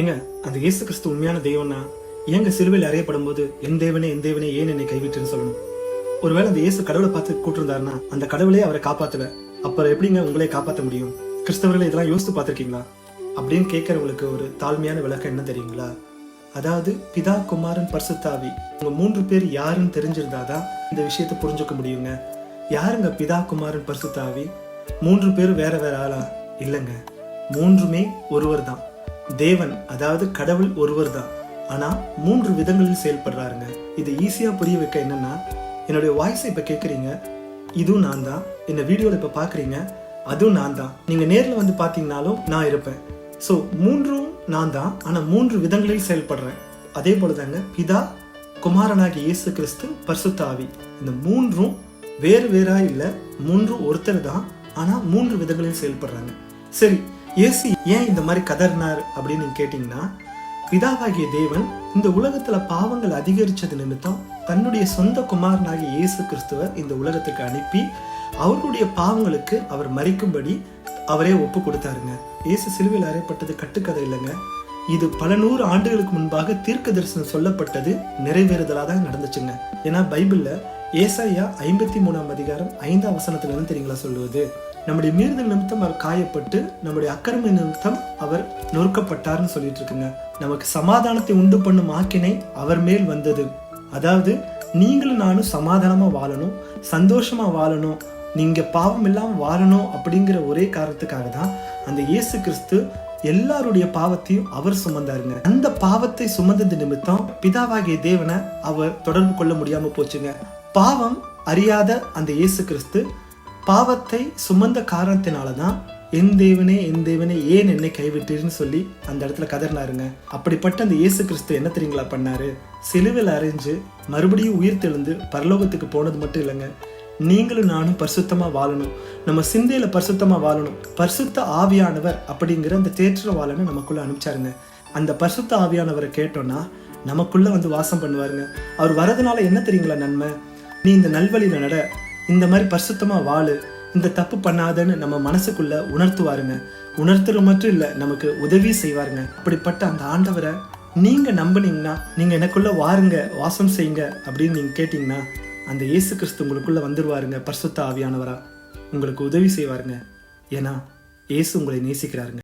ஏங்க, அந்த இயேசு கிறிஸ்து உண்மையான தெய்வம்னா ஏங்க சிலுவையில் அறையப்படும் போது என் தேவனே ஏன் என்னை கைவிட்டுன்னு சொல்லணும்? ஒருவேளை அந்த இயேசு கடவுளை பார்த்து கூட்டிருந்தாருன்னா அந்த கடவுளே அவரை காப்பாத்தல, அப்புறம் எப்படிங்க உங்களே காப்பாற்ற முடியும்? கிறிஸ்தவர்களை இதெல்லாம் யோசித்து பார்த்திருக்கீங்களா அப்படின்னு கேட்கறவங்களுக்கு ஒரு தாழ்மையான விளக்கம் என்ன தெரியுங்களா? அதாவது பிதா, குமாரன், பரிசுத்தாவி உங்க 3 பேர் யாருன்னு தெரிஞ்சிருந்தாதான் இந்த விஷயத்தை புரிஞ்சுக்க முடியுங்க. யாருங்க பிதா, குமாரன், பரிசுத்தாவி? 3 பேர் வேற வேற ஆளா? இல்லைங்க, 3மே ஒருவர் தான். தேவன், அதாவது கடவுள் ஒருவர் தான். ஆனா 3 விதங்களில் செயல்படுறாருங்க. இது ஈஸியா புரிய வைக்க என்னன்னா, என்னுடைய வாய்ஸை இப்ப கேட்குறீங்க, இதுவும் நான் தான். என்ன வீடியோல இப்ப பாக்குறீங்க, அதுவும் நான் தான். நீங்க நேர்ல வந்து பாத்தீங்கன்னாலும் நான் இருப்பேன். ஸோ 3ம் நான் தான், ஆனா 3 விதங்களில் செயல்படுறேன். அதே போலதாங்க பிதா, குமாரனாகிய இயேசு கிறிஸ்து, பரிசுத்த ஆவி, இந்த 3ம் வேறு வேறா இல்ல, 3ம் ஒருத்தர் தான், ஆனா 3 விதங்களில் செயல்படுறாங்க. சரி, இயேசு ஏன் இந்த மாதிரி கதறினார் அப்படின்னு நீங்க கேட்டீங்கன்னா, பிதாவாகிய தேவன் இந்த உலகத்துல பாவங்கள் அதிகரிச்சது நிமித்தம் தன்னுடைய சொந்த குமாரனாகிய இயேசு கிறிஸ்துவ இந்த உலகத்துக்கு அனுப்பி அவருடைய பாவங்களுக்கு அவர் மரிக்கும்படி அவரே ஒப்பு கொடுத்தாருங்க. இயேசு சிலுவையில் அறையப்பட்டது கட்டுக்கதை இல்லைங்க. இது பல 100 ஆண்டுகளுக்கு முன்பாக தீர்க்க தரிசனம் சொல்லப்பட்டது நிறைவேறுதலா தான் நடந்துச்சுங்க. ஏன்னா பைபிள்ல ஏசாயா 53ஆம் அதிகாரம் 5ஆம் வசனத்துல இருந்து தெரியுங்களா சொல்லுவது, நம்முடைய மீறுதல் நிமித்தம் அவர் காயப்பட்டு நம்முடைய அக்கிரம நிமித்தம் அவர் நொறுக்கப்பட்டார்னு சொல்லிட்டு இருக்குங்க. நமக்கு சமாதானத்தை உண்டு பண்ணும் ஆக்கினை அவர் மேல் வந்தது. அதாவது நீங்களும் நானும் சமாதானமா வாழணும், சந்தோஷமா வாழணும், நீங்க பாவம் இல்லாம வாழணும் அப்படிங்கிற ஒரே காரணத்துக்காக தான் அந்த இயேசு கிறிஸ்து எல்லாருடைய பாவத்தையும் அவர் சுமந்தாருங்க. அந்த பாவத்தை சுமந்தது நிமித்தம் பிதாவாகிய தேவனை அவர் தொடர்பு கொள்ள முடியாம போச்சுங்க. பாவம் அறியாத அந்த இயேசு கிறிஸ்து பாவத்தை சுமந்த காரணத்தினாலதான் என் தேவனே ஏன் என்னை கைவிட்டீர்னு சொல்லி அந்த இடத்துல கதறினாருங்க. அப்படிப்பட்ட அந்த இயேசு கிறிஸ்து என்ன தெரியுங்களா பண்ணாரு? சிலுவையில் அறைஞ்சு மறுபடியும் உயிர் தெழுந்து பரலோகத்துக்கு போனது மட்டும் இல்லைங்க, நீங்களும் நானும் பரிசுத்தமா வாழணும், நம்ம சிந்தையில பரிசுத்தமா வாழணும், பரிசுத்த ஆவியானவர் அப்படிங்கிற அந்த தேற்றவாளனை நமக்குள்ள அனுப்பிச்சாருங்க. அந்த பரிசுத்த ஆவியானவரை கேட்டோம்னா நமக்குள்ள வந்து வாசம் பண்ணுவாருங்க. அவர் வரதுனால என்ன தெரியுங்களா நன்மை? நீ இந்த நல்வழியில நட, இந்த மாதிரி பரிசுத்தமா வாழு, இந்த தப்பு பண்ணாதன்னு நம்ம மனசுக்குள்ள உணர்த்துவாருங்க. உணர்த்துற மட்டும் இல்ல, நமக்கு உதவி செய்வாருங்க. அப்படிப்பட்ட அந்த ஆண்டவரை நீங்க நம்பினீங்கன்னா, நீங்க எனக்குள்ள வாருங்க, வாசம் செய்யுங்க அப்படின்னு நீங்க கேட்டீங்கன்னா, அந்த இயேசு கிறிஸ்து உங்களுக்குள்ள வந்துருவாருங்க. பரிசுத்த ஆவியானவரா உங்களுக்கு உதவி செய்வாருங்க. ஏன்னா இயேசு உங்களை நேசிக்கிறாருங்க.